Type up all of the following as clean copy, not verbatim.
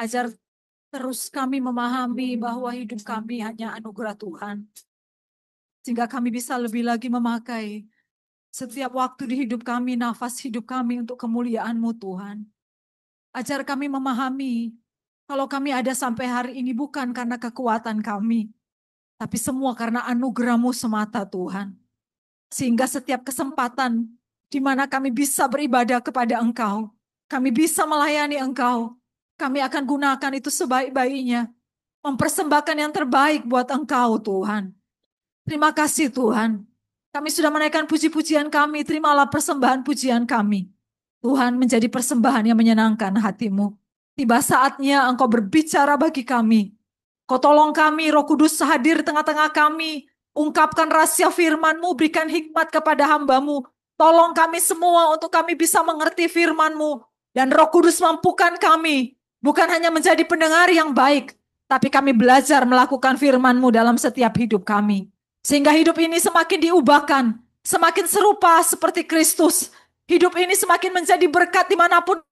Ajar terus kami memahami bahwa hidup kami hanya anugerah Tuhan. Sehingga kami bisa lebih lagi memakai setiap waktu di hidup kami, nafas hidup kami untuk kemuliaan-Mu Tuhan. Ajar kami memahami kalau kami ada sampai hari ini bukan karena kekuatan kami, tapi semua karena anugerah-Mu semata Tuhan. Sehingga setiap kesempatan di mana kami bisa beribadah kepada Engkau, kami bisa melayani Engkau, kami akan gunakan itu sebaik-baiknya, mempersembahkan yang terbaik buat Engkau Tuhan. Terima kasih Tuhan. Kami sudah menaikkan puji-pujian kami, terimalah persembahan pujian kami. Tuhan, menjadi persembahan yang menyenangkan hati-Mu. Tiba saatnya Engkau berbicara bagi kami. Kau tolong kami, Roh Kudus hadir di tengah-tengah kami. Ungkapkan rahasia firman-Mu, berikan hikmat kepada hamba-Mu. Tolong kami semua untuk kami bisa mengerti firman-Mu. Dan Roh Kudus mampukan kami, bukan hanya menjadi pendengar yang baik, tapi kami belajar melakukan firman-Mu dalam setiap hidup kami. Sehingga hidup ini semakin diubahkan, semakin serupa seperti Kristus. Hidup ini semakin menjadi berkat dimanapun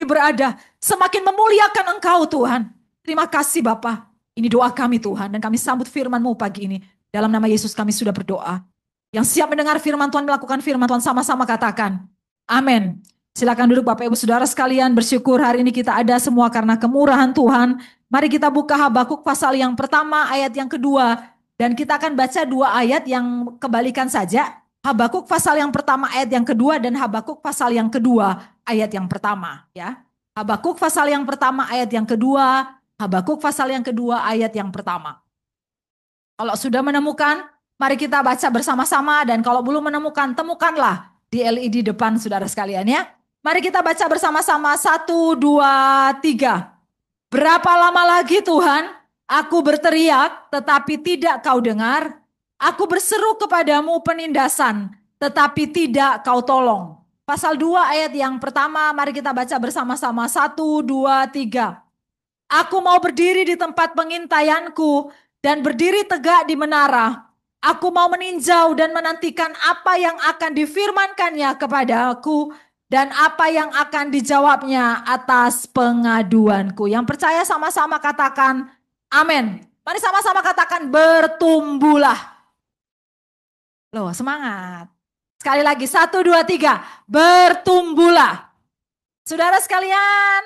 berada, semakin memuliakan Engkau Tuhan. Terima kasih Bapa. Ini doa kami Tuhan, dan kami sambut firman-Mu pagi ini. Dalam nama Yesus kami sudah berdoa. Yang siap mendengar firman Tuhan, melakukan firman Tuhan, sama-sama katakan amin. Silakan duduk Bapak Ibu Saudara sekalian, bersyukur hari ini kita ada semua karena kemurahan Tuhan. Mari kita buka Habakuk pasal yang pertama, ayat yang kedua. Dan kita akan baca dua ayat yang kebalikan saja. Habakuk pasal yang pertama ayat yang kedua, dan Habakuk pasal yang kedua ayat yang pertama. Ya, Habakuk pasal yang pertama ayat yang kedua, Habakuk pasal yang kedua ayat yang pertama. Kalau sudah menemukan, mari kita baca bersama-sama. Dan kalau belum menemukan, temukanlah di LED depan saudara sekalian ya. Mari kita baca bersama-sama, 1, 2, 3. Berapa lama lagi Tuhan, aku berteriak tetapi tidak Kau dengar. Aku berseru kepadamu penindasan tetapi tidak Kau tolong. Pasal 2 ayat yang pertama, mari kita baca bersama-sama, 1, 2, 3. Aku mau berdiri di tempat pengintaianku dan berdiri tegak di menara. Aku mau meninjau dan menantikan apa yang akan difirmankannya kepadaku dan apa yang akan dijawabnya atas pengaduanku. Yang percaya sama-sama katakan amin. Mari sama-sama katakan bertumbuhlah. Loh, semangat. Sekali lagi, 1, 2, 3. Bertumbuhlah. Saudara sekalian,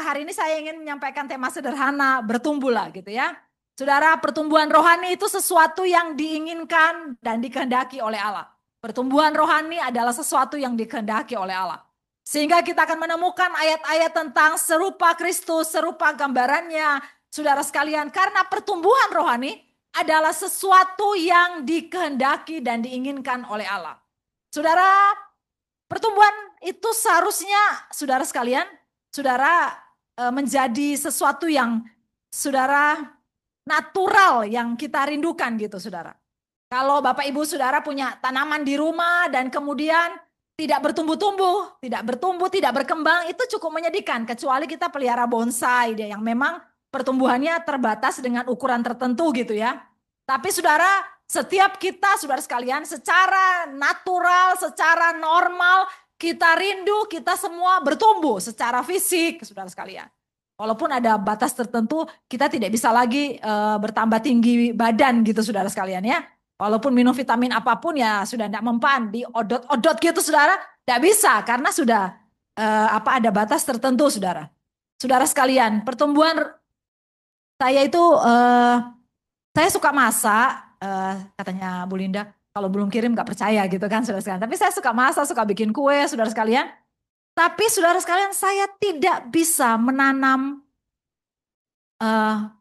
hari ini saya ingin menyampaikan tema sederhana, bertumbuhlah gitu ya. Saudara, pertumbuhan rohani itu sesuatu yang diinginkan dan dikehendaki oleh Allah. Pertumbuhan rohani adalah sesuatu yang dikehendaki oleh Allah. Sehingga kita akan menemukan ayat-ayat tentang serupa Kristus, serupa gambarannya. Saudara sekalian, karena pertumbuhan rohani adalah sesuatu yang dikehendaki dan diinginkan oleh Allah. Saudara, pertumbuhan itu seharusnya, saudara sekalian, saudara menjadi sesuatu yang saudara natural yang kita rindukan gitu saudara. Kalau Bapak Ibu Saudara punya tanaman di rumah dan kemudian tidak bertumbuh-tumbuh, tidak berkembang, itu cukup menyedihkan. Kecuali kita pelihara bonsai yang memang pertumbuhannya terbatas dengan ukuran tertentu gitu ya. Tapi saudara, setiap kita saudara sekalian secara natural, secara normal, kita rindu kita semua bertumbuh secara fisik saudara sekalian. Walaupun ada batas tertentu, kita tidak bisa lagi bertambah tinggi badan gitu saudara sekalian ya. Walaupun minum vitamin apapun ya sudah tidak mempan, diodot-odot gitu saudara, tidak bisa karena sudah ada batas tertentu saudara. Saudara sekalian, pertumbuhan saya itu saya suka masak, katanya Bu Linda, kalau belum kirim nggak percaya gitu kan saudara sekalian. Tapi saya suka masak, suka bikin kue saudara sekalian. Tapi saudara sekalian, saya tidak bisa menanam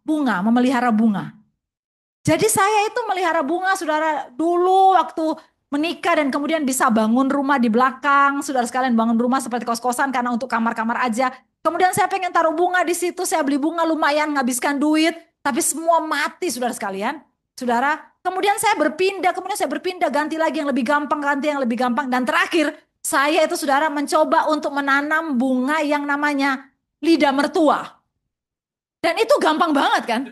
bunga, memelihara bunga. Jadi saya itu melihara bunga saudara dulu waktu menikah dan kemudian bisa bangun rumah di belakang. Saudara sekalian bangun rumah seperti kos-kosan karena untuk kamar-kamar aja. Kemudian saya pengen taruh bunga di situ, saya beli bunga lumayan ngabiskan duit. Tapi semua mati saudara sekalian. Saudara, kemudian saya berpindah ganti lagi yang lebih gampang, Dan terakhir saya itu saudara mencoba untuk menanam bunga yang namanya lidah mertua. Dan itu gampang banget kan?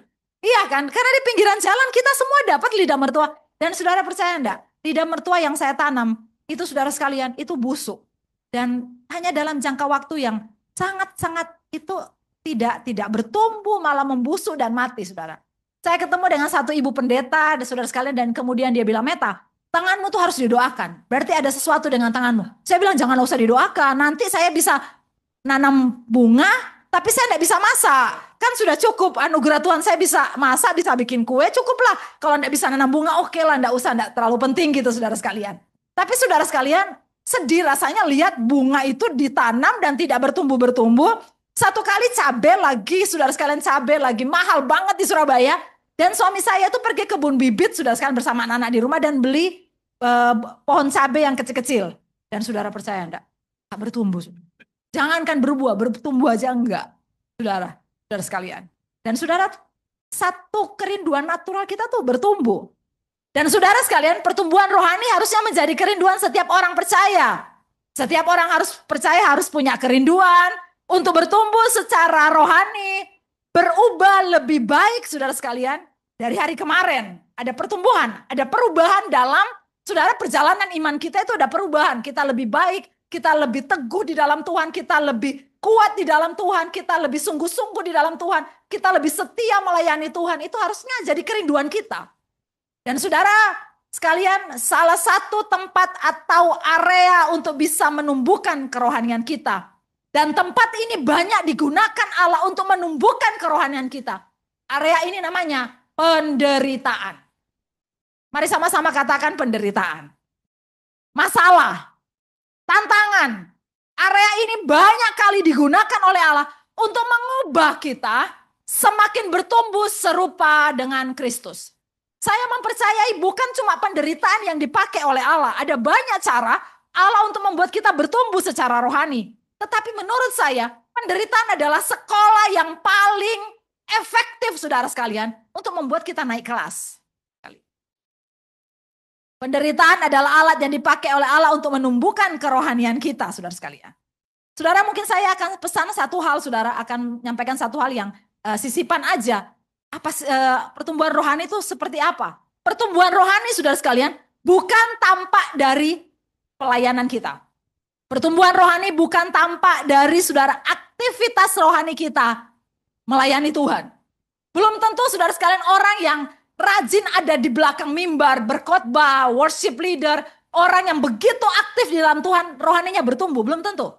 Iya kan? Karena di pinggiran jalan kita semua dapat lidah mertua. Dan saudara percaya enggak? Lidah mertua yang saya tanam, itu saudara sekalian, itu busuk. Dan hanya dalam jangka waktu yang sangat-sangat itu tidak bertumbuh, malah membusuk dan mati, saudara. Saya ketemu dengan satu ibu pendeta, saudara sekalian, dan kemudian dia bilang, Meta, tanganmu tuh harus didoakan. Berarti ada sesuatu dengan tanganmu. Saya bilang, jangan usah didoakan. Nanti saya bisa nanam bunga, tapi saya tidak bisa masak. Kan sudah cukup anugerah Tuhan, saya bisa masak, bisa bikin kue, cukuplah. Kalau tidak bisa nanam bunga, oke lah, tidak usah, tidak terlalu penting gitu, saudara sekalian. Tapi saudara sekalian, sedih rasanya lihat bunga itu ditanam dan tidak bertumbuh-bertumbuh. Satu kali cabai lagi, saudara sekalian, cabai lagi mahal banget di Surabaya. Dan suami saya itu pergi kebun bibit, saudara sekalian, bersama anak-anak di rumah dan beli pohon cabai yang kecil-kecil. Dan saudara percaya enggak? Tak bertumbuh. Jangankan berbuah, bertumbuh aja enggak. Saudara sekalian. Dan saudara, satu kerinduan natural kita tuh bertumbuh. Dan saudara sekalian, pertumbuhan rohani harusnya menjadi kerinduan setiap orang percaya. Setiap orang harus percaya, harus punya kerinduan untuk bertumbuh secara rohani, berubah lebih baik, saudara sekalian, dari hari kemarin. Ada pertumbuhan, ada perubahan dalam, saudara, perjalanan iman kita itu ada perubahan. Kita lebih baik, kita lebih teguh di dalam Tuhan, kita lebih kuat di dalam Tuhan, kita lebih sungguh-sungguh di dalam Tuhan, kita lebih setia melayani Tuhan. Itu harusnya jadi kerinduan kita. Dan saudara sekalian, salah satu tempat atau area untuk bisa menumbuhkan kerohanian kita. Dan tempat ini banyak digunakan Allah untuk menumbuhkan kerohanian kita. Area ini namanya penderitaan. Mari sama-sama katakan penderitaan. Masalah, tantangan. Area ini banyak kali digunakan oleh Allah untuk mengubah kita semakin bertumbuh serupa dengan Kristus. Saya mempercayai bukan cuma penderitaan yang dipakai oleh Allah. Ada banyak cara Allah untuk membuat kita bertumbuh secara rohani. Tetapi menurut saya, penderitaan adalah sekolah yang paling efektif, saudara sekalian, untuk membuat kita naik kelas. Penderitaan adalah alat yang dipakai oleh Allah untuk menumbuhkan kerohanian kita, saudara sekalian. Saudara, mungkin saya akan pesan satu hal, saudara akan menyampaikan satu hal yang sisipan aja. Pertumbuhan rohani itu seperti apa? Pertumbuhan rohani, saudara sekalian, bukan tampak dari pelayanan kita. Pertumbuhan rohani bukan tampak dari, saudara, aktivitas rohani kita melayani Tuhan. Belum tentu, saudara sekalian, orang yang rajin ada di belakang mimbar, berkhotbah, worship leader, orang yang begitu aktif di dalam Tuhan, rohaninya bertumbuh. Belum tentu,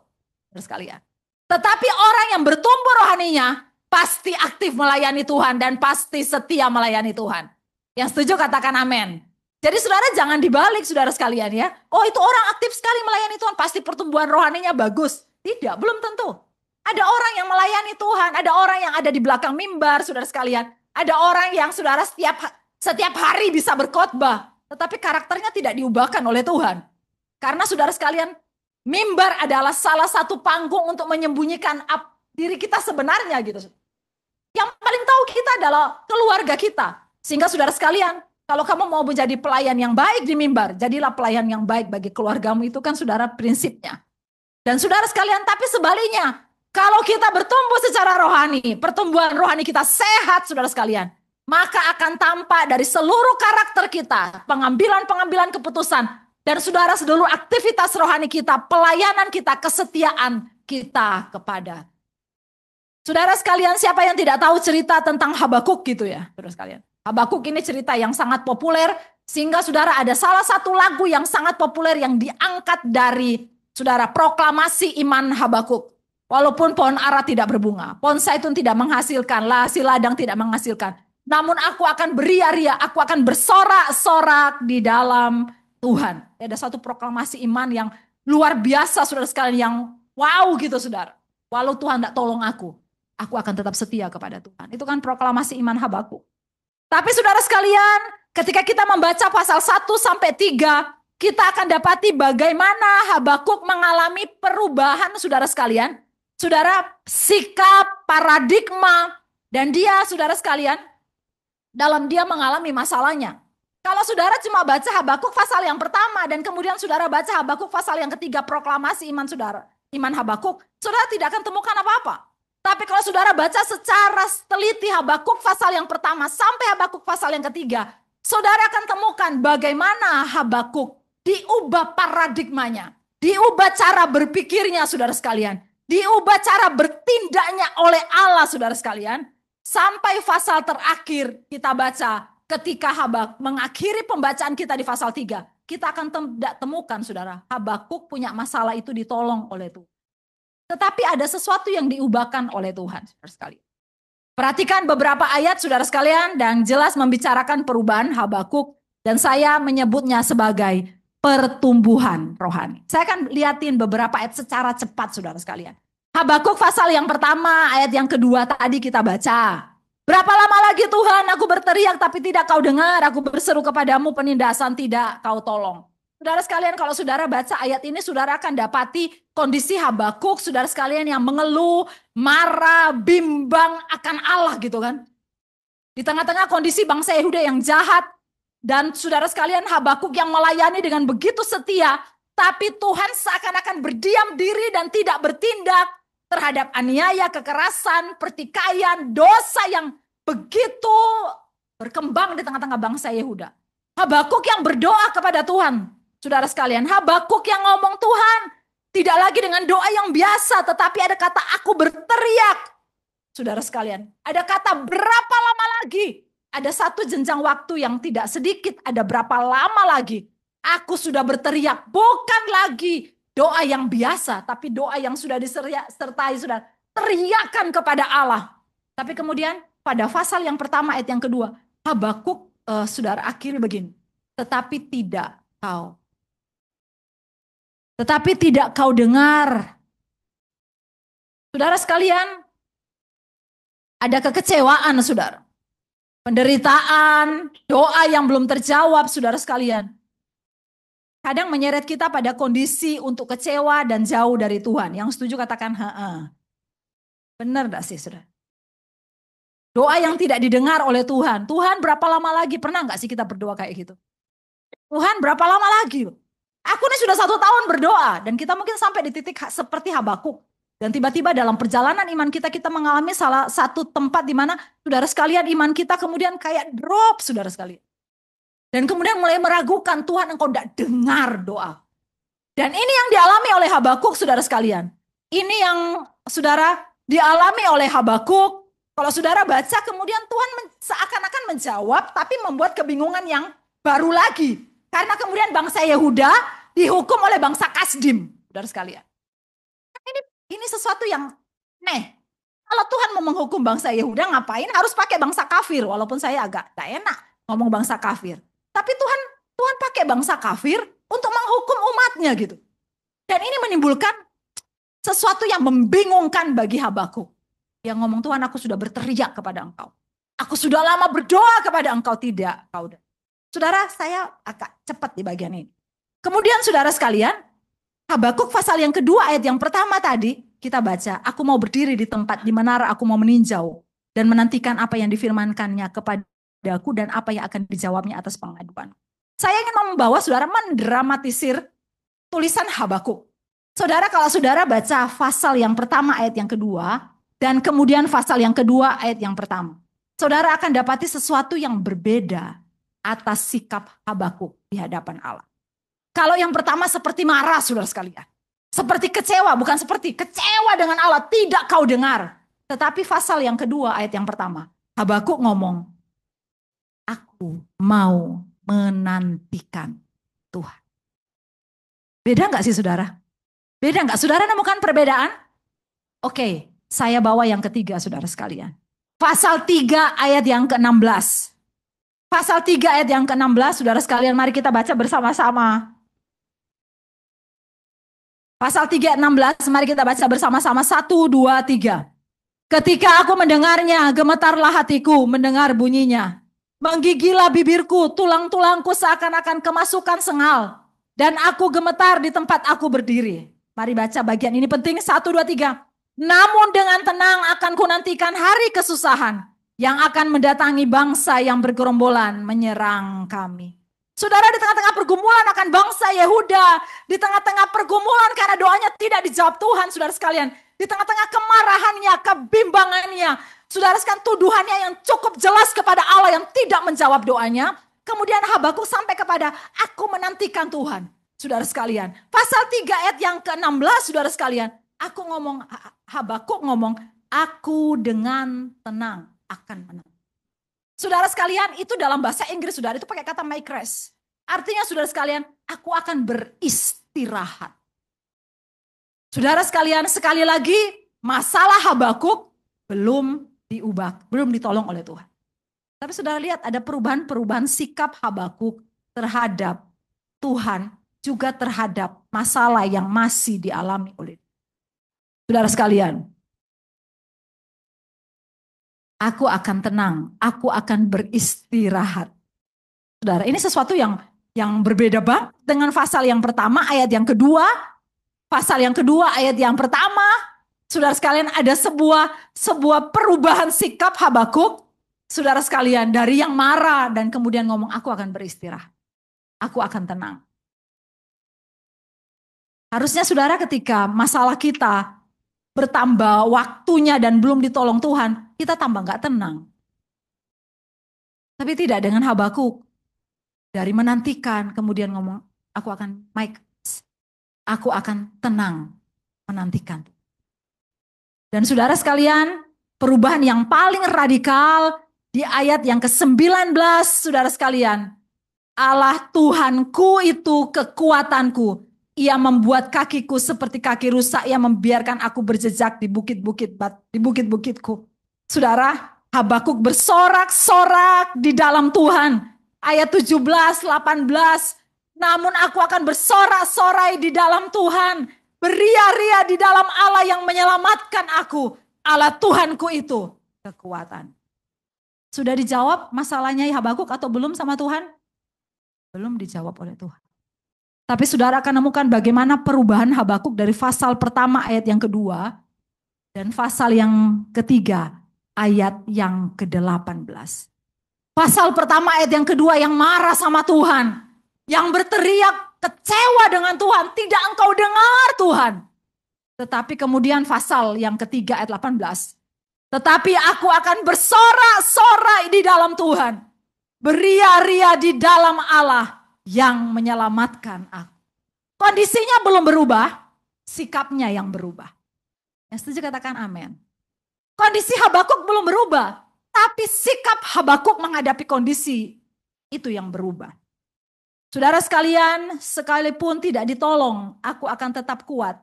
saudara sekalian. Tetapi orang yang bertumbuh rohaninya pasti aktif melayani Tuhan dan pasti setia melayani Tuhan. Yang setuju katakan amin. Jadi saudara jangan dibalik, saudara sekalian ya. Oh, itu orang aktif sekali melayani Tuhan, pasti pertumbuhan rohaninya bagus. Tidak, belum tentu. Ada orang yang melayani Tuhan, ada orang yang ada di belakang mimbar, saudara sekalian. Ada orang yang, saudara, setiap hari bisa berkhotbah, tetapi karakternya tidak diubahkan oleh Tuhan. Karena saudara sekalian, mimbar adalah salah satu panggung untuk menyembunyikan diri kita sebenarnya gitu. Yang paling tahu kita adalah keluarga kita. Sehingga saudara sekalian, kalau kamu mau menjadi pelayan yang baik di mimbar, jadilah pelayan yang baik bagi keluargamu. Itu kan saudara prinsipnya. Dan saudara sekalian, tapi sebaliknya, kalau kita bertumbuh secara rohani, pertumbuhan rohani kita sehat, saudara sekalian, maka akan tampak dari seluruh karakter kita, pengambilan-pengambilan keputusan, dan saudara seluruh aktivitas rohani kita, pelayanan kita, kesetiaan kita kepada. Saudara sekalian, siapa yang tidak tahu cerita tentang Habakuk gitu ya, saudara sekalian. Habakuk ini cerita yang sangat populer, sehingga saudara ada salah satu lagu yang sangat populer yang diangkat dari, saudara, proklamasi iman Habakuk. Walaupun pohon ara tidak berbunga, pohon zaitun tidak menghasilkan, si ladang tidak menghasilkan. Namun aku akan beria-ria, aku akan bersorak-sorak di dalam Tuhan. Ada satu proklamasi iman yang luar biasa, saudara sekalian, yang wow gitu, saudara. Walau Tuhan tidak tolong aku akan tetap setia kepada Tuhan. Itu kan proklamasi iman Habakuk. Tapi saudara sekalian, ketika kita membaca pasal 1-3, kita akan dapati bagaimana Habakuk mengalami perubahan, saudara sekalian. Saudara, sikap, paradigma, dan dia, saudara sekalian, dalam dia mengalami masalahnya. Kalau saudara cuma baca Habakuk pasal yang pertama, dan kemudian saudara baca Habakuk pasal yang ketiga, proklamasi iman saudara, iman Habakuk, saudara tidak akan temukan apa-apa. Tapi kalau saudara baca secara teliti Habakuk pasal yang pertama sampai Habakuk pasal yang ketiga, saudara akan temukan bagaimana Habakuk diubah paradigmanya, diubah cara berpikirnya, saudara sekalian. diubah cara bertindaknya oleh Allah, saudara sekalian. Sampai pasal terakhir kita baca, ketika Habakuk mengakhiri pembacaan kita di pasal 3, kita akan temukan, saudara, Habakuk punya masalah itu ditolong oleh Tuhan. Tetapi ada sesuatu yang diubahkan oleh Tuhan, saudara sekalian. Perhatikan beberapa ayat, saudara sekalian, dan jelas membicarakan perubahan Habakuk, dan saya menyebutnya sebagai pertumbuhan rohani. Saya akan liatin beberapa ayat secara cepat, saudara sekalian. Habakuk pasal yang pertama, ayat yang kedua tadi kita baca. Berapa lama lagi Tuhan aku berteriak tapi tidak kau dengar, aku berseru kepadamu penindasan tidak kau tolong. Saudara sekalian, kalau saudara baca ayat ini, saudara akan dapati kondisi Habakuk, saudara sekalian, yang mengeluh, marah, bimbang akan Allah gitu kan. Di tengah-tengah kondisi bangsa Yehuda yang jahat, dan saudara sekalian, Habakuk yang melayani dengan begitu setia, tapi Tuhan seakan-akan berdiam diri dan tidak bertindak terhadap aniaya, kekerasan, pertikaian, dosa yang begitu berkembang di tengah-tengah bangsa Yehuda. Habakuk yang berdoa kepada Tuhan. Saudara sekalian, Habakuk yang ngomong, Tuhan, tidak lagi dengan doa yang biasa, tetapi ada kata aku berteriak. Saudara sekalian, ada kata berapa lama lagi? Ada satu jenjang waktu yang tidak sedikit, ada berapa lama lagi? Aku sudah berteriak, bukan lagi doa yang biasa, tapi doa yang sudah disertai, sudah teriakan kepada Allah. Tapi kemudian pada pasal yang pertama ayat yang kedua, Habakuk saudara akhiri begini, tetapi tidak kau dengar. Saudara sekalian, ada kekecewaan, saudara. Penderitaan, doa yang belum terjawab, saudara sekalian. Kadang menyeret kita pada kondisi untuk kecewa dan jauh dari Tuhan. Yang setuju katakan, benar gak sih, saudara? Doa yang tidak didengar oleh Tuhan. Tuhan, berapa lama lagi? Pernah gak sih kita berdoa kayak gitu? Tuhan, berapa lama lagi? Aku ini sudah 1 tahun berdoa, dan kita mungkin sampai di titik seperti Habakuk. Dan tiba-tiba dalam perjalanan iman kita mengalami salah satu tempat di mana, saudara sekalian, iman kita kemudian kayak drop, saudara sekalian. Dan kemudian mulai meragukan, Tuhan, engkau tidak dengar doa. Dan ini yang dialami oleh Habakuk, saudara sekalian. Ini yang saudara dialami oleh Habakuk. Kalau saudara baca, kemudian Tuhan seakan-akan menjawab, tapi membuat kebingungan yang baru lagi. Karena kemudian bangsa Yehuda dihukum oleh bangsa Kasdim, saudara sekalian. Ini sesuatu yang aneh. Kalau Tuhan mau menghukum bangsa Yehuda, ngapain harus pakai bangsa kafir? Walaupun saya agak tak enak ngomong bangsa kafir. Tapi Tuhan pakai bangsa kafir untuk menghukum umatnya gitu. Dan ini menimbulkan sesuatu yang membingungkan bagi Habakuk. Yang ngomong, Tuhan, aku sudah berteriak kepada engkau. Aku sudah lama berdoa kepada engkau, tidak. Saudara, saya agak cepat di bagian ini. Kemudian saudara sekalian, Habakuk pasal yang kedua ayat yang pertama tadi kita baca, aku mau berdiri di tempat di menara, aku mau meninjau dan menantikan apa yang difirmankannya kepadaku dan apa yang akan dijawabnya atas pengaduan. Saya ingin membawa saudara mendramatisir tulisan Habakuk. Saudara, kalau saudara baca pasal yang pertama ayat yang kedua dan kemudian pasal yang kedua ayat yang pertama, saudara akan dapati sesuatu yang berbeda atas sikap Habakuk di hadapan Allah. Kalau yang pertama seperti marah, saudara sekalian. Seperti kecewa, bukan seperti kecewa dengan Allah, tidak kau dengar. Tetapi pasal yang kedua ayat yang pertama, Habakuk ngomong, aku mau menantikan Tuhan. Beda gak sih saudara? Beda gak? Saudara nemukan perbedaan? Oke, saya bawa yang ketiga saudara sekalian. Pasal 3 ayat yang ke-16. Pasal 3 ayat yang ke-16, saudara sekalian, mari kita baca bersama-sama. Pasal 3 ayat 16, mari kita baca bersama-sama. 1, 2, 3. Ketika aku mendengarnya, gemetarlah hatiku mendengar bunyinya. Menggigilah bibirku, tulang-tulangku seakan-akan kemasukan sengal. Dan aku gemetar di tempat aku berdiri. Mari baca bagian ini penting. 1, 2, 3. Namun dengan tenang akan kunantikan hari kesusahan yang akan mendatangi bangsa yang bergerombolan menyerang kami. Saudara, di tengah-tengah pergumulan akan bangsa Yehuda, di tengah-tengah pergumulan karena doanya tidak dijawab Tuhan, saudara sekalian, di tengah-tengah kemarahannya, kebimbangannya, saudara sekalian, tuduhannya yang cukup jelas kepada Allah yang tidak menjawab doanya, kemudian Habakuk sampai kepada aku menantikan Tuhan. Saudara sekalian, pasal 3 ayat yang ke-16, saudara sekalian, Aku ngomong, Habakuk ngomong, aku dengan tenang akan menang. Saudara sekalian, itu dalam bahasa Inggris, saudara, itu pakai kata make rest. Artinya saudara sekalian, aku akan beristirahat. Saudara sekalian, sekali lagi, masalah Habakuk belum diubah, belum ditolong oleh Tuhan. Tapi saudara lihat ada perubahan-perubahan sikap Habakuk terhadap Tuhan, juga terhadap masalah yang masih dialami oleh saudara sekalian. Aku akan tenang, aku akan beristirahat. Saudara, ini sesuatu yang berbeda banget dengan pasal yang pertama, ayat yang kedua. Pasal yang kedua, ayat yang pertama. Saudara sekalian, ada sebuah perubahan sikap Habakuk. Saudara sekalian, dari yang marah dan kemudian ngomong, aku akan beristirahat. Aku akan tenang. Harusnya saudara ketika masalah kita bertambah waktunya dan belum ditolong Tuhan, kita tambah gak tenang. Tapi tidak dengan Habakuk. Dari menantikan, kemudian ngomong, aku akan tenang menantikan. Dan saudara sekalian, perubahan yang paling radikal di ayat yang ke-19, saudara sekalian. Allah Tuhanku itu kekuatanku. Ia membuat kakiku seperti kaki rusa. Ia membiarkan aku berjejak di bukit-bukitku. Saudara, Habakuk bersorak-sorak di dalam Tuhan. Ayat 17, 18. Namun aku akan bersorak-sorai di dalam Tuhan. Beria-ria di dalam Allah yang menyelamatkan aku. Allah Tuhanku itu kekuatan. Sudah dijawab masalahnya Habakuk atau belum sama Tuhan? Belum dijawab oleh Tuhan. Tapi saudara akan nemukan bagaimana perubahan Habakuk dari pasal pertama ayat yang kedua. Dan pasal yang ketiga ayat yang ke-18. Pasal pertama ayat yang kedua yang marah sama Tuhan. Yang berteriak kecewa dengan Tuhan. Tidak engkau dengar Tuhan. Tetapi kemudian pasal yang ketiga ayat 18. Tetapi aku akan bersorak-sorai di dalam Tuhan. Beria-ria di dalam Allah yang menyelamatkan aku. Kondisinya belum berubah. Sikapnya yang berubah. Yang setuju katakan amin. Kondisi Habakuk belum berubah. Tapi sikap Habakuk menghadapi kondisi itu yang berubah. Saudara sekalian, sekalipun tidak ditolong, aku akan tetap kuat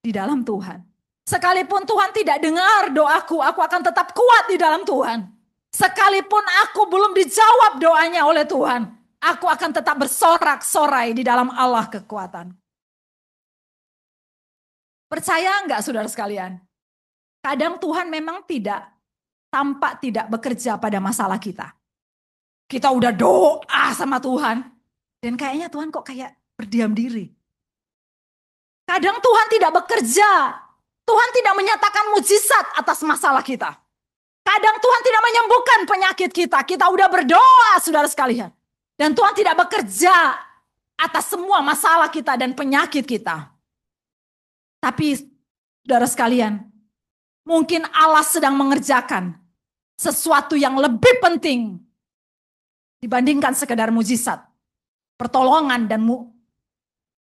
di dalam Tuhan. Sekalipun Tuhan tidak dengar doaku, aku akan tetap kuat di dalam Tuhan. Sekalipun aku belum dijawab doanya oleh Tuhan, aku akan tetap bersorak-sorai di dalam Allah kekuatan. Percaya enggak saudara sekalian? Kadang Tuhan memang tampak tidak bekerja pada masalah kita. Kita udah doa sama Tuhan. Dan kayaknya Tuhan kok kayak berdiam diri. Kadang Tuhan tidak bekerja. Tuhan tidak menyatakan mujizat atas masalah kita. Kadang Tuhan tidak menyembuhkan penyakit kita. Kita udah berdoa saudara sekalian. Dan Tuhan tidak bekerja atas semua masalah kita dan penyakit kita. Tapi saudara sekalian, mungkin Allah sedang mengerjakan sesuatu yang lebih penting dibandingkan sekedar mujizat, pertolongan dan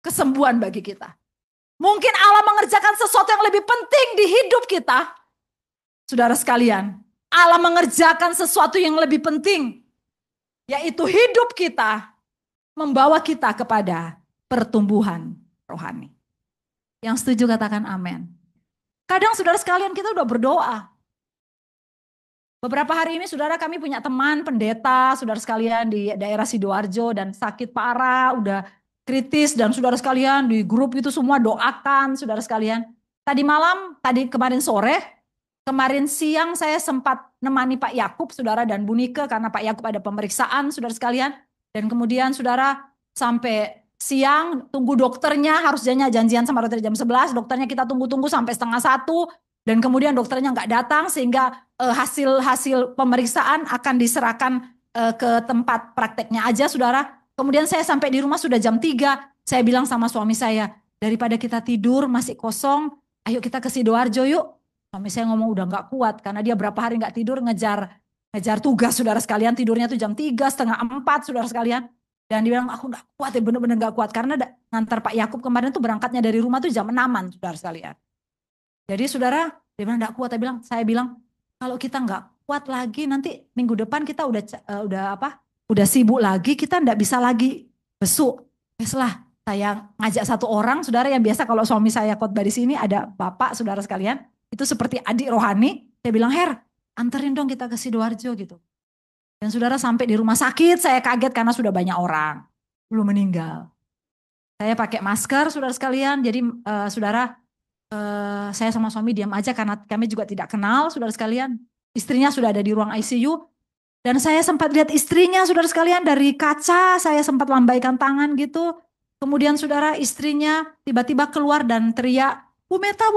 kesembuhan bagi kita. Mungkin Allah mengerjakan sesuatu yang lebih penting di hidup kita. Saudara sekalian, Allah mengerjakan sesuatu yang lebih penting, yaitu hidup kita, membawa kita kepada pertumbuhan rohani. Yang setuju katakan amin. Kadang saudara sekalian kita udah berdoa. Beberapa hari ini saudara kami punya teman pendeta, saudara sekalian di daerah Sidoarjo dan sakit parah, udah kritis dan saudara sekalian di grup itu semua doakan saudara sekalian. Kemarin sore, kemarin siang saya sempat nemani Pak Yakub saudara dan Bu Nike karena Pak Yakub ada pemeriksaan saudara sekalian. Dan kemudian saudara sampai siang tunggu dokternya, harusnya janjian sama dokter jam 11, dokternya kita tunggu-tunggu sampai 12:30 dan kemudian dokternya nggak datang sehingga hasil pemeriksaan akan diserahkan ke tempat prakteknya aja saudara. Kemudian saya sampai di rumah sudah jam 3, saya bilang sama suami saya, daripada kita tidur masih kosong, ayo kita ke Sidoarjo yuk. Suami saya ngomong udah nggak kuat karena dia berapa hari nggak tidur ngejar tugas saudara sekalian, tidurnya tuh jam 3, setengah 4 saudara sekalian. Dan dia bilang aku nggak kuat ya, bener-bener nggak kuat karena ngantar Pak Yakub kemarin tuh berangkatnya dari rumah tuh jam 6-an saudara sekalian. Jadi saudara, dia bilang enggak kuat. Saya bilang, kalau kita enggak kuat lagi, nanti minggu depan kita udah sibuk lagi, kita enggak bisa lagi besuk. Lah, saya ngajak satu orang, saudara, yang biasa kalau suami saya khotbah di sini, ada bapak, saudara sekalian, itu seperti adik rohani. Saya bilang, Her, anterin dong kita ke Sidoarjo gitu. Dan saudara, sampai di rumah sakit, saya kaget karena sudah banyak orang, belum meninggal. Saya pakai masker, saudara sekalian, jadi saudara, saya sama suami diam aja karena kami juga tidak kenal, saudara sekalian. Istrinya sudah ada di ruang ICU. Dan saya sempat lihat istrinya, saudara sekalian, dari kaca, saya sempat lambaikan tangan gitu. Kemudian saudara, istrinya tiba-tiba keluar dan teriak, Bu Meta,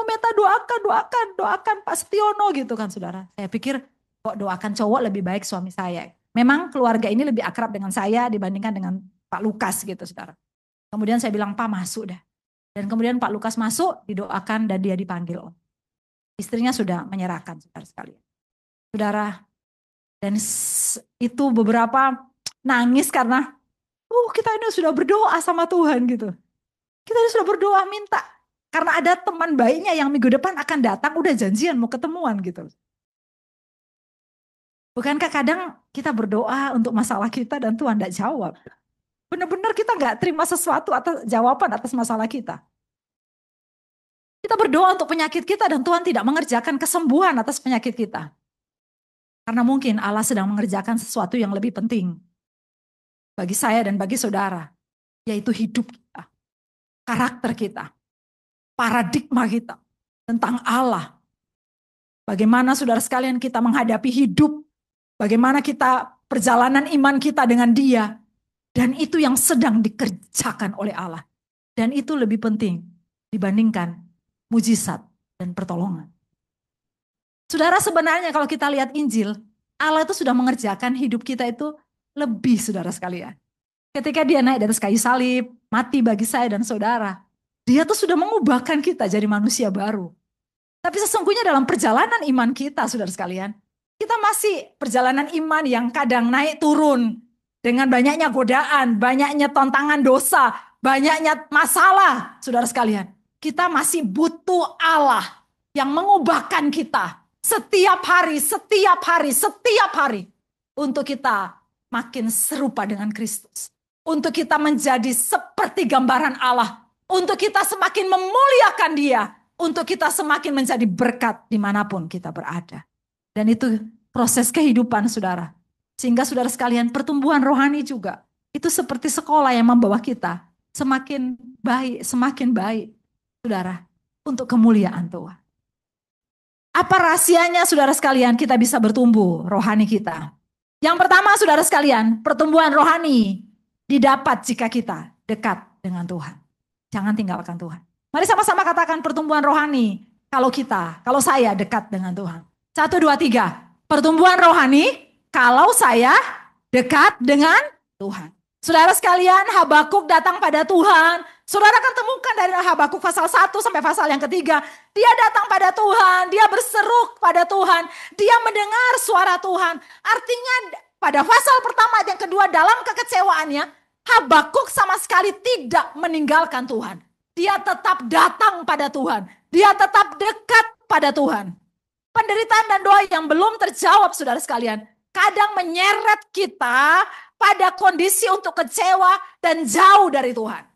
doakan Pak Setiono gitu kan saudara. Saya pikir kok doakan cowok lebih baik suami saya. Memang keluarga ini lebih akrab dengan saya dibandingkan dengan Pak Lukas gitu saudara. Kemudian saya bilang, Pak masuk dah. Dan kemudian Pak Lukas masuk, didoakan dan dia dipanggil. Istrinya sudah menyerahkan saudara sekalian. Saudara, dan itu beberapa nangis karena kita ini sudah berdoa sama Tuhan gitu. Kita ini sudah berdoa minta. Karena ada teman baiknya yang minggu depan akan datang, udah janjian mau ketemuan gitu. Bukankah kadang kita berdoa untuk masalah kita dan Tuhan tidak jawab. Benar-benar kita nggak terima sesuatu atas jawaban atas masalah kita. Kita berdoa untuk penyakit kita dan Tuhan tidak mengerjakan kesembuhan atas penyakit kita. Karena mungkin Allah sedang mengerjakan sesuatu yang lebih penting bagi saya dan bagi saudara, yaitu hidup kita, karakter kita, paradigma kita tentang Allah. Bagaimana saudara sekalian kita menghadapi hidup, bagaimana kita perjalanan iman kita dengan Dia, dan itu yang sedang dikerjakan oleh Allah. Dan itu lebih penting dibandingkan mujizat dan pertolongan. Saudara, sebenarnya kalau kita lihat Injil, Allah itu sudah mengerjakan hidup kita itu lebih, saudara sekalian. Ketika dia naik di atas kayu salib, mati bagi saya dan saudara, dia tuh sudah mengubahkan kita jadi manusia baru. Tapi sesungguhnya dalam perjalanan iman kita, saudara sekalian, kita masih perjalanan iman yang kadang naik turun dengan banyaknya godaan, banyaknya tantangan dosa, banyaknya masalah, saudara sekalian. Kita masih butuh Allah yang mengubahkan kita setiap hari untuk kita makin serupa dengan Kristus. Untuk kita menjadi seperti gambaran Allah. Untuk kita semakin memuliakan Dia. Untuk kita semakin menjadi berkat dimanapun kita berada. Dan itu proses kehidupan saudara. Sehingga saudara sekalian, pertumbuhan rohani juga. Itu seperti sekolah yang membawa kita semakin baik, saudara, untuk kemuliaan Tuhan. Apa rahasianya saudara sekalian kita bisa bertumbuh rohani kita? Yang pertama saudara sekalian, pertumbuhan rohani didapat jika kita dekat dengan Tuhan. Jangan tinggalkan Tuhan. Mari sama-sama katakan pertumbuhan rohani kalau saya dekat dengan Tuhan. 1, 2, 3. Pertumbuhan rohani kalau saya dekat dengan Tuhan. Saudara sekalian, Habakuk datang pada Tuhan. Saudara akan temukan dari Habakuk pasal 1 sampai pasal yang ketiga. Dia datang pada Tuhan, dia berseru pada Tuhan, dia mendengar suara Tuhan. Artinya pada pasal pertama dan kedua dalam kekecewaannya, Habakuk sama sekali tidak meninggalkan Tuhan. Dia tetap datang pada Tuhan, dia tetap dekat pada Tuhan. Penderitaan dan doa yang belum terjawab saudara sekalian, kadang menyeret kita pada kondisi untuk kecewa dan jauh dari Tuhan.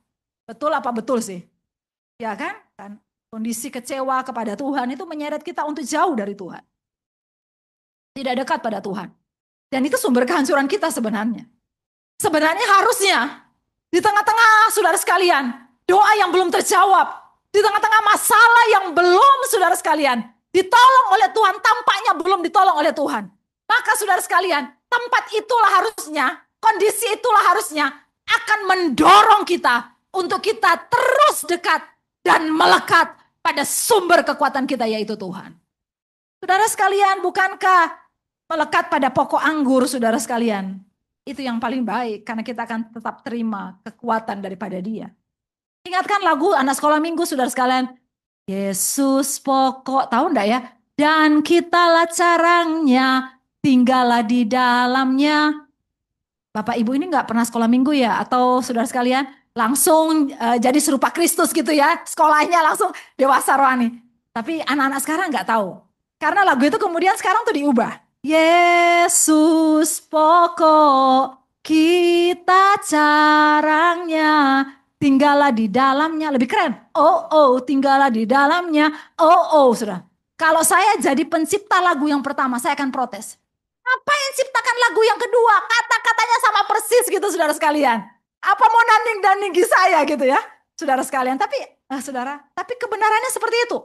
Betul apa betul sih? Ya kan? Kondisi kecewa kepada Tuhan itu menyeret kita untuk jauh dari Tuhan. Tidak dekat pada Tuhan. Dan itu sumber kehancuran kita sebenarnya. Sebenarnya harusnya di tengah-tengah saudara sekalian, doa yang belum terjawab, di tengah-tengah masalah yang belum saudara sekalian ditolong oleh Tuhan, tampaknya belum ditolong oleh Tuhan. Maka saudara sekalian, tempat itulah harusnya, kondisi itulah harusnya akan mendorong kita untuk kita terus dekat dan melekat pada sumber kekuatan kita yaitu Tuhan. Saudara sekalian, bukankah melekat pada pokok anggur saudara sekalian? Itu yang paling baik karena kita akan tetap terima kekuatan daripada Dia. Ingatkan lagu anak sekolah minggu saudara sekalian. Yesus pokok, tahu enggak ya? Dan kitalah carangnya, tinggallah di dalamnya. Bapak Ibu ini enggak pernah sekolah minggu ya? Atau saudara sekalian langsung jadi serupa Kristus gitu ya? Sekolahnya langsung dewasa rohani. Tapi anak-anak sekarang nggak tahu. Karena lagu itu kemudian sekarang tuh diubah. Yesus pokok kita carangnya, tinggallah di dalamnya. Lebih keren. Oh, oh, tinggallah di dalamnya. Oh, oh, sudah. Kalau saya jadi pencipta lagu yang pertama, saya akan protes. Ngapain ciptakan lagu yang kedua? Kata-katanya sama persis gitu, saudara sekalian. Apa mau nanding-nandingi saya gitu ya, saudara sekalian. Tapi, saudara, tapi kebenarannya seperti itu.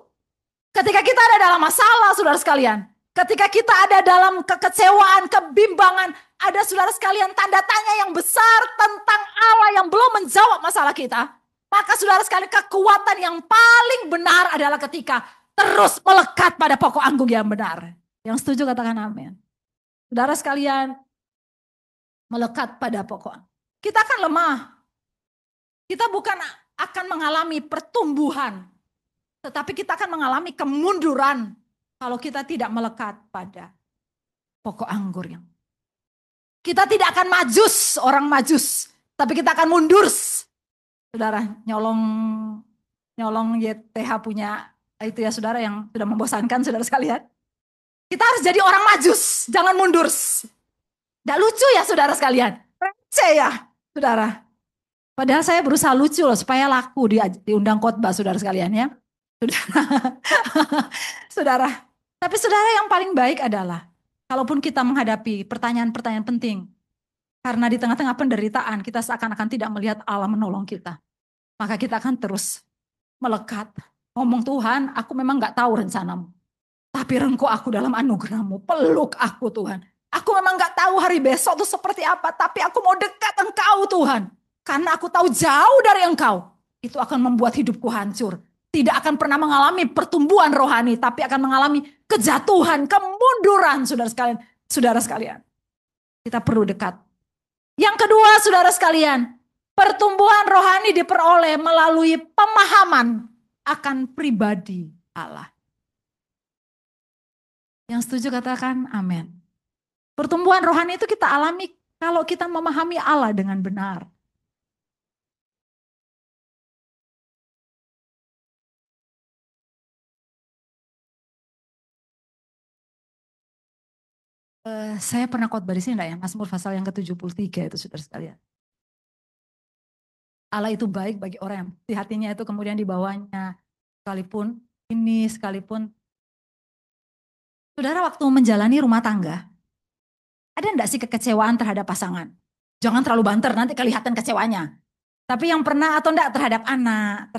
Ketika kita ada dalam masalah, saudara sekalian. Ketika kita ada dalam kekecewaan, kebimbangan, ada saudara sekalian tanda tanya yang besar tentang Allah yang belum menjawab masalah kita. Maka saudara sekalian, kekuatan yang paling benar adalah ketika terus melekat pada pokok anggur yang benar. Yang setuju katakan amin. Saudara sekalian, melekat pada pokok. Kita akan lemah. Kita bukan akan mengalami pertumbuhan, tetapi kita akan mengalami kemunduran kalau kita tidak melekat pada pokok anggur yang. Kita tidak akan majus, orang majus, tapi kita akan mundur. Saudara, nyolong YTH punya itu ya saudara yang sudah membosankan saudara sekalian. Kita harus jadi orang majus, jangan mundur. Nggak lucu ya saudara sekalian, receh ya saudara. Padahal saya berusaha lucu loh supaya laku diundang khotbah saudara sekalian ya. Saudara, tapi saudara yang paling baik adalah kalaupun kita menghadapi pertanyaan-pertanyaan penting, karena di tengah-tengah penderitaan kita seakan-akan tidak melihat Allah menolong kita, maka kita akan terus melekat. Ngomong, Tuhan, aku memang gak tahu rencanamu, tapi rengkuh aku dalam anugerahmu, peluk aku Tuhan. Aku memang gak tahu hari besok itu seperti apa, tapi aku mau dekat Engkau Tuhan. Karena aku tahu jauh dari Engkau, itu akan membuat hidupku hancur. Tidak akan pernah mengalami pertumbuhan rohani, tapi akan mengalami kejatuhan, kemunduran, saudara sekalian. Saudara sekalian, kita perlu dekat. Yang kedua, saudara sekalian, pertumbuhan rohani diperoleh melalui pemahaman akan pribadi Allah. Yang setuju katakan amin. Pertumbuhan rohani itu kita alami kalau kita memahami Allah dengan benar. Saya pernah khotbah di sini enggak ya? Mazmur pasal yang ke-73 itu saudara sekalian. Allah itu baik bagi orang yang di hatinya itu kemudian dibawanya. Sekalipun ini, sekalipun. Saudara waktu menjalani rumah tangga, ada enggak sih kekecewaan terhadap pasangan? Jangan terlalu banter, nanti kelihatan kecewanya. Tapi yang pernah atau enggak terhadap anak,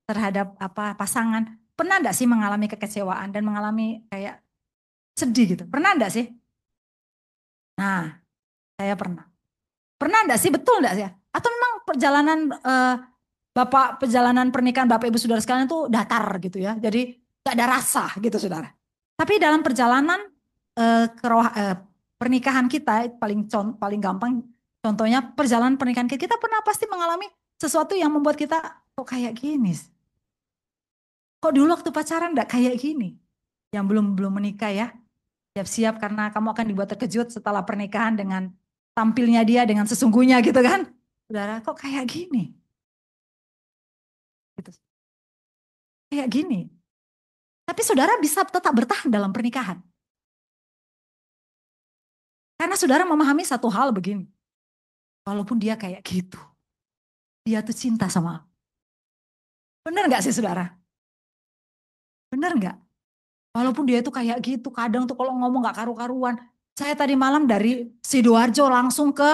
terhadap pasangan, pernah enggak sih mengalami kekecewaan dan mengalami kayak sedih gitu? Pernah enggak sih? Nah, saya pernah. Pernah enggak sih? Betul enggak sih? Atau memang perjalanan pernikahan Bapak Ibu Saudara sekalian itu datar gitu ya. Jadi enggak ada rasa gitu saudara. Tapi dalam perjalanan pernikahan kita paling gampang contohnya perjalanan pernikahan kita pernah pasti mengalami sesuatu yang membuat kita kok kayak gini. Kok dulu waktu pacaran enggak kayak gini? Yang belum menikah ya. Siap-siap karena kamu akan dibuat terkejut setelah pernikahan dengan tampilnya dia dengan sesungguhnya gitu kan. Saudara, kok kayak gini? Gitu. Kayak gini. Tapi saudara bisa tetap bertahan dalam pernikahan. Karena saudara memahami satu hal begini. Walaupun dia kayak gitu, dia tuh cinta sama aku. Benar gak sih saudara? Benar gak? Walaupun dia itu kayak gitu, kadang tuh kalau ngomong gak karu-karuan. Saya tadi malam dari Sidoarjo langsung ke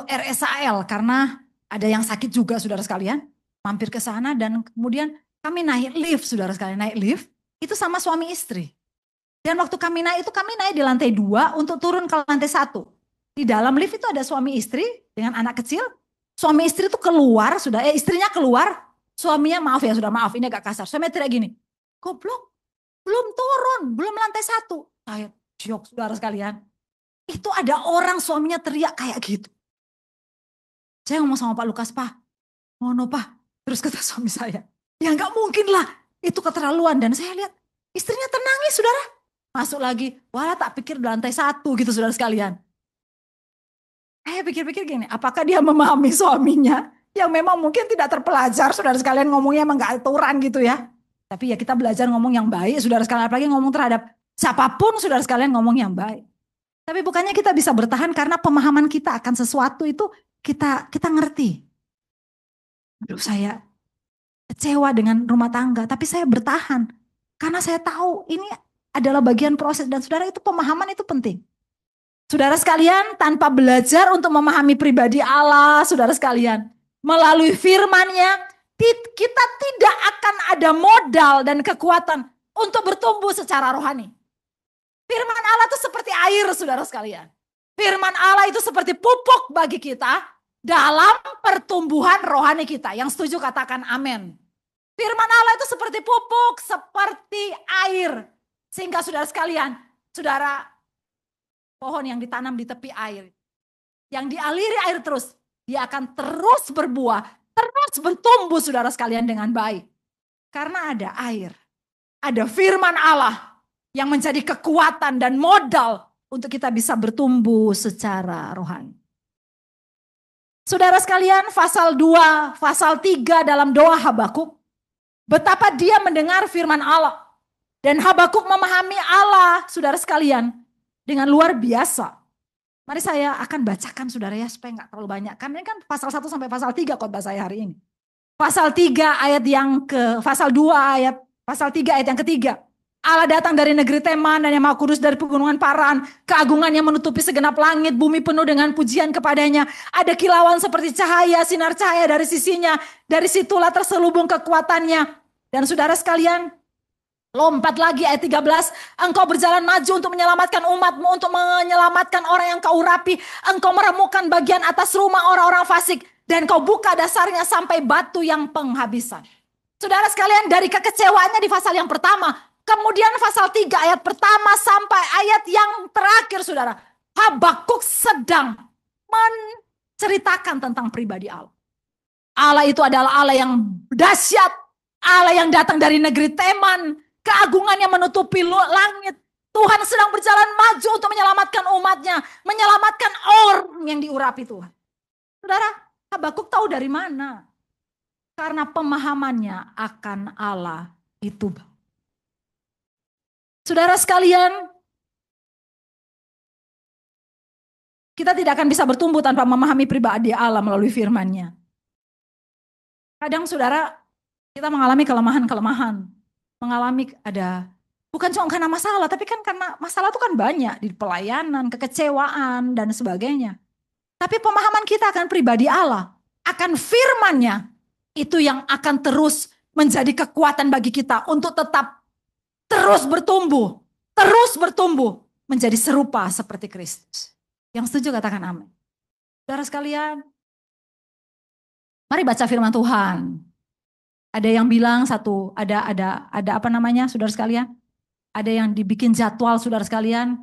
RSAL karena ada yang sakit juga saudara sekalian. Mampir ke sana dan kemudian kami naik lift saudara sekalian, naik lift itu sama suami istri. Dan waktu kami naik di lantai 2 untuk turun ke lantai 1. Di dalam lift itu ada suami istri dengan anak kecil. Suami istri itu keluar, istrinya keluar. Suaminya maaf ini agak kasar. Suaminya teriak gini, goblok. Belum turun, belum lantai 1. Saya syok saudara sekalian. Itu ada orang suaminya teriak kayak gitu. Saya ngomong sama Pak Lukas, Pak, ngono Pak. Terus kata suami saya, ya gak mungkin lah. Itu keterlaluan. Dan saya lihat istrinya tenangis saudara. Masuk lagi, walah tak pikir di lantai 1 gitu saudara sekalian. Saya pikir-pikir gini, apakah dia memahami suaminya yang memang mungkin tidak terpelajar saudara sekalian ngomongnya emang gak aturan gitu ya. Tapi ya kita belajar ngomong yang baik, saudara sekalian, apalagi ngomong terhadap siapapun, saudara sekalian, ngomong yang baik. Tapi bukannya kita bisa bertahan karena pemahaman kita akan sesuatu itu kita ngerti. Aduh, saya kecewa dengan rumah tangga, tapi saya bertahan karena saya tahu ini adalah bagian proses, dan saudara, itu pemahaman itu penting. Saudara sekalian, tanpa belajar untuk memahami pribadi Allah, saudara sekalian, melalui firman-Nya, kita tidak akan ada modal dan kekuatan untuk bertumbuh secara rohani. Firman Allah itu seperti air, saudara sekalian. Firman Allah itu seperti pupuk bagi kita dalam pertumbuhan rohani kita. Yang setuju katakan amin. Firman Allah itu seperti pupuk, seperti air. Sehingga saudara sekalian, saudara, pohon yang ditanam di tepi air, yang dialiri air terus, dia akan terus berbuah, terus bertumbuh, saudara sekalian, dengan baik. Karena ada air, ada firman Allah yang menjadi kekuatan dan modal untuk kita bisa bertumbuh secara rohani. Saudara sekalian, pasal 2, pasal 3 dalam doa Habakuk, betapa dia mendengar firman Allah. Dan Habakuk memahami Allah, saudara sekalian, dengan luar biasa. Mari saya akan bacakan, saudara, ya, supaya nggak terlalu banyak. Karena ini kan pasal 1 sampai pasal 3 khotbah saya hari ini. Pasal 3 ayat yang ke, pasal 2 ayat, pasal 3 ayat yang ketiga. Allah datang dari negeri Teman dan yang Maha Kudus dari pegunungan Paran. Keagungannya menutupi segenap langit, bumi penuh dengan pujian kepadanya. Ada kilauan seperti cahaya, sinar cahaya dari sisinya. Dari situlah terselubung kekuatannya. Dan saudara sekalian, lompat lagi ayat 13. Engkau berjalan maju untuk menyelamatkan umatmu, untuk menyelamatkan orang yang kau urapi. Engkau meremukkan bagian atas rumah orang-orang fasik. Dan kau buka dasarnya sampai batu yang penghabisan. Saudara sekalian, dari kekecewaannya di pasal yang pertama, kemudian pasal 3 ayat pertama sampai ayat yang terakhir, saudara, Habakuk sedang menceritakan tentang pribadi Allah. Allah itu adalah Allah yang dahsyat, Allah yang datang dari negeri Teman, keagungannya menutupi langit. Tuhan sedang berjalan maju untuk menyelamatkan umatnya, menyelamatkan orang yang diurapi Tuhan. Saudara, Habakuk tahu dari mana? Karena pemahamannya akan Allah itu. Saudara sekalian, kita tidak akan bisa bertumbuh tanpa memahami pribadi Allah melalui firman-Nya. Kadang saudara, kita mengalami kelemahan-kelemahan. Mengalami bukan cuma karena masalah, tapi kan karena masalah itu kan banyak. Di pelayanan, kekecewaan, dan sebagainya. Tapi pemahaman kita akan pribadi Allah, akan firman-Nya, itu yang akan terus menjadi kekuatan bagi kita untuk tetap terus bertumbuh menjadi serupa seperti Kristus. Yang setuju katakan amin. Saudara sekalian, mari baca firman Tuhan. Ada yang bilang ada apa namanya, saudara sekalian? Ada yang dibikin jadwal, saudara sekalian,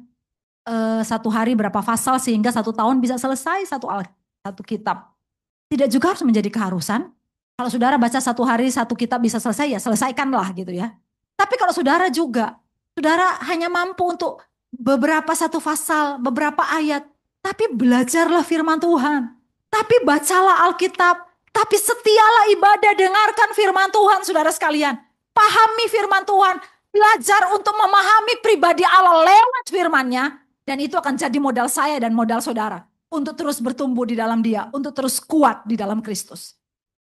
1 hari berapa pasal sehingga 1 tahun bisa selesai satu kitab. Tidak juga harus menjadi keharusan. Kalau saudara baca 1 hari 1 kitab bisa selesai, ya selesaikanlah gitu ya. Tapi kalau saudara hanya mampu untuk beberapa 1 pasal, beberapa ayat. Tapi belajarlah firman Tuhan. Tapi bacalah Alkitab. Tapi setialah ibadah, dengarkan firman Tuhan, saudara sekalian. Pahami firman Tuhan. Belajar untuk memahami pribadi Allah lewat firman-Nya. Dan itu akan jadi modal saya dan modal saudara. Untuk terus bertumbuh di dalam Dia. Untuk terus kuat di dalam Kristus.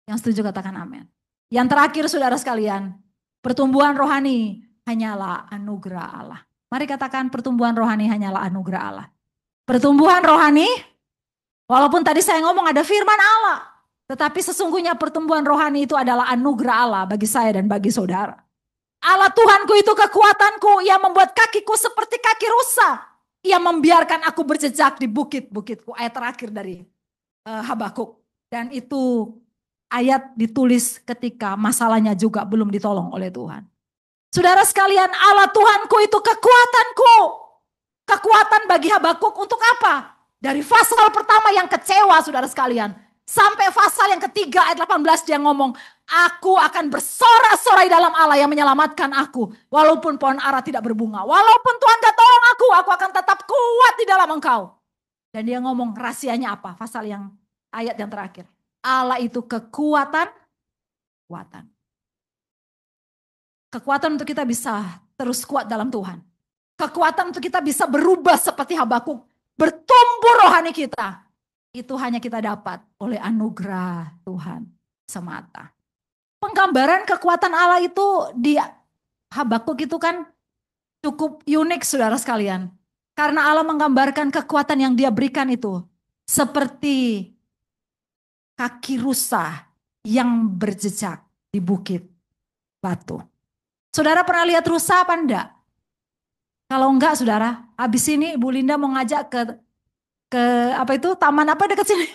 Yang setuju katakan amin. Yang terakhir, saudara sekalian. Pertumbuhan rohani hanyalah anugerah Allah. Mari katakan, pertumbuhan rohani hanyalah anugerah Allah. Pertumbuhan rohani, walaupun tadi saya ngomong ada firman Allah, tetapi sesungguhnya pertumbuhan rohani itu adalah anugerah Allah bagi saya dan bagi saudara. Allah Tuhanku itu kekuatanku, Ia membuat kakiku seperti kaki rusa. Ia membiarkan aku berjejak di bukit-bukitku. Ayat terakhir dari Habakuk. Dan itu ayat ditulis ketika masalahnya juga belum ditolong oleh Tuhan. Saudara sekalian, Allah Tuhanku itu kekuatanku. Kekuatan bagi Habakuk untuk apa? Dari pasal pertama yang kecewa, saudara sekalian. Sampai pasal yang ketiga ayat 18 dia ngomong, aku akan bersorak-sorai dalam Allah yang menyelamatkan aku. Walaupun pohon ara tidak berbunga. Walaupun Tuhan gak tolong aku akan tetap kuat di dalam Engkau. Dan dia ngomong rahasianya apa? Pasal yang ayat yang terakhir. Allah itu kekuatan. Kekuatan untuk kita bisa terus kuat dalam Tuhan. Kekuatan untuk kita bisa berubah seperti Habakuk. Bertumbuh rohani kita. Itu hanya kita dapat oleh anugerah Tuhan semata. Penggambaran kekuatan Allah itu di Habakuk itu kan cukup unik saudara sekalian. Karena Allah menggambarkan kekuatan yang dia berikan itu. Seperti kaki rusa yang berjejak di bukit batu. Saudara pernah lihat rusa apa enggak? Kalau enggak saudara, habis ini Ibu Linda mau ngajak ke apa itu taman apa dekat sini?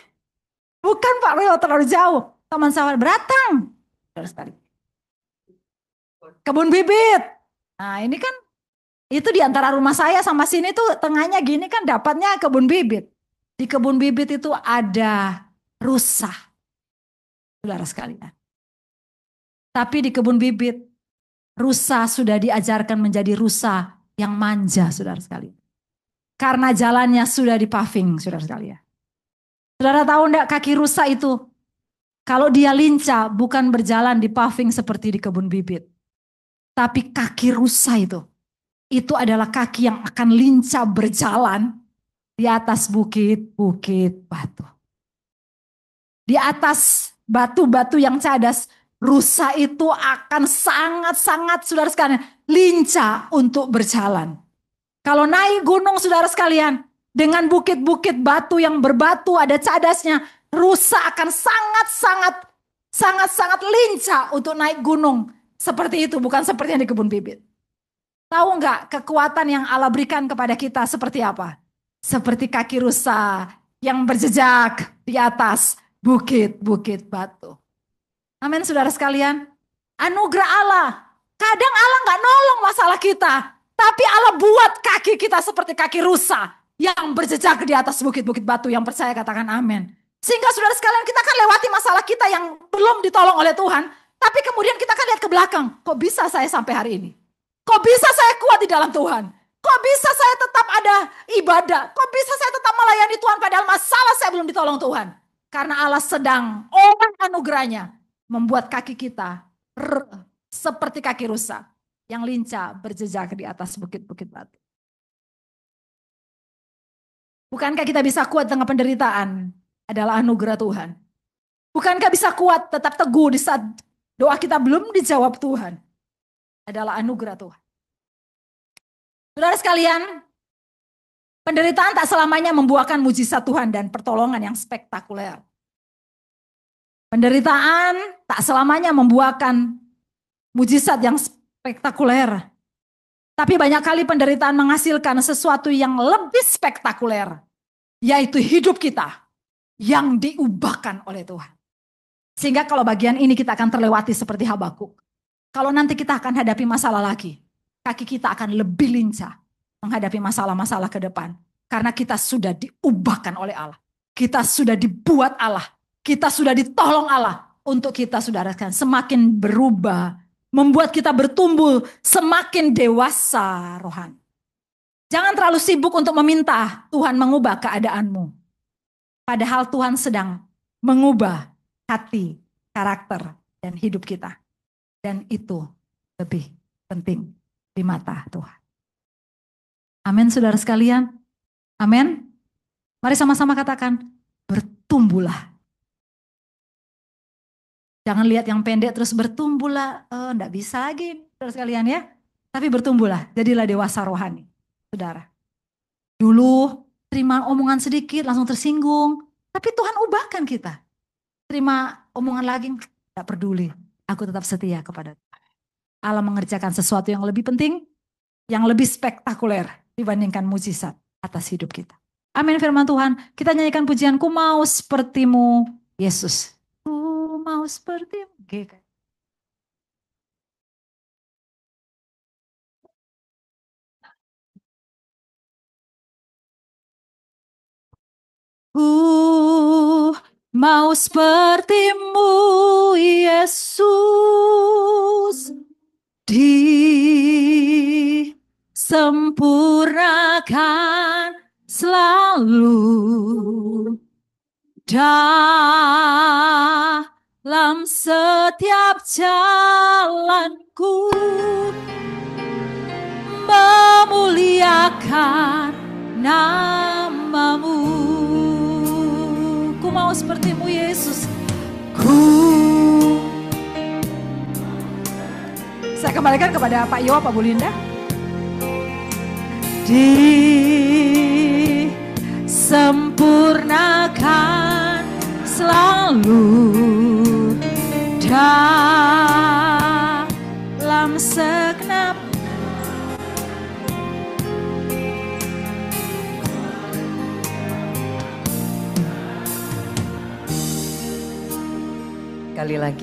Bukan Pak Leo, terlalu jauh. Taman Sawah Beratang. Kebun bibit. Nah ini kan itu di antara rumah saya sama sini tuh tengahnya gini kan dapatnya kebun bibit. Di kebun bibit itu ada rusa. Saudara sekalian. Tapi di kebun bibit rusa sudah diajarkan menjadi rusa yang manja, saudara sekalian. Karena jalannya sudah dipaving, saudara sekalian. Saudara tahu enggak kaki rusa itu? Kalau dia lincah bukan berjalan di paving seperti di kebun bibit. Tapi kaki rusa itu adalah kaki yang akan lincah berjalan di atas bukit-bukit batu. Di atas batu-batu yang cadas, rusa itu akan sangat-sangat saudara sekalian lincah untuk berjalan. Kalau naik gunung saudara sekalian, dengan bukit-bukit batu yang berbatu ada cadasnya, rusa akan sangat-sangat lincah untuk naik gunung. Seperti itu, bukan seperti yang di kebun bibit. Tahu nggak kekuatan yang Allah berikan kepada kita seperti apa? Seperti kaki rusa yang berjejak di atas bukit-bukit batu. Amin saudara sekalian. Anugerah Allah. Kadang Allah nggak nolong masalah kita. Tapi Allah buat kaki kita seperti kaki rusa yang berjejak di atas bukit-bukit batu. Yang percaya katakan amin. Sehingga saudara sekalian kita akan lewati masalah kita yang belum ditolong oleh Tuhan. Tapi kemudian kita akan lihat ke belakang. Kok bisa saya sampai hari ini? Kok bisa saya kuat di dalam Tuhan? Kok bisa saya tetap ada ibadah? Kok bisa saya tetap melayani Tuhan padahal masalah saya belum ditolong Tuhan? Karena Allah sedang oleh anugerahnya membuat kaki kita seperti kaki rusa yang lincah berjejak di atas bukit-bukit batu. Bukankah kita bisa kuat dengan penderitaan? Adalah anugerah Tuhan. Bukankah bisa kuat tetap teguh di saat doa kita belum dijawab Tuhan? Adalah anugerah Tuhan. Saudara sekalian, penderitaan tak selamanya membuahkan mujizat Tuhan dan pertolongan yang spektakuler. Penderitaan tak selamanya membuahkan mujizat yang spektakuler. Tapi banyak kali penderitaan menghasilkan sesuatu yang lebih spektakuler. Yaitu hidup kita yang diubahkan oleh Tuhan. Sehingga kalau bagian ini kita akan terlewati seperti Habakuk. Kalau nanti kita akan hadapi masalah lagi, kaki kita akan lebih lincah menghadapi masalah-masalah ke depan. Karena kita sudah diubahkan oleh Allah. Kita sudah dibuat Allah. Kita sudah ditolong Allah. Untuk kita saudarakan semakin berubah. Membuat kita bertumbuh semakin dewasa rohani. Jangan terlalu sibuk untuk meminta Tuhan mengubah keadaanmu. Padahal Tuhan sedang mengubah hati, karakter, dan hidup kita. Dan itu lebih penting di mata Tuhan. Amin saudara sekalian. Amin. Mari sama-sama katakan, bertumbuhlah. Jangan lihat yang pendek terus bertumbuhlah. Enggak bisa lagi saudara sekalian ya. Tapi bertumbuhlah, jadilah dewasa rohani. Saudara. Dulu terima omongan sedikit langsung tersinggung. Tapi Tuhan ubahkan kita. Terima omongan lagi, enggak peduli. Aku tetap setia kepada Tuhan. Allah mengerjakan sesuatu yang lebih penting, yang lebih spektakuler dibandingkan mujizat atas hidup kita. Amin firman Tuhan. Kita nyanyikan pujian, ku mau sepertimu Yesus. Ku mau sepertimu. Ku mau sepertimu Yesus. Disempurnakan selalu dalam setiap jalanku. memuliakan namamu. Ku mau sepertimu Yesus. Saya kembalikan kepada Pak Yo, Pak Bu Linda. Disempurnakan selalu dalam segenap Kali lagi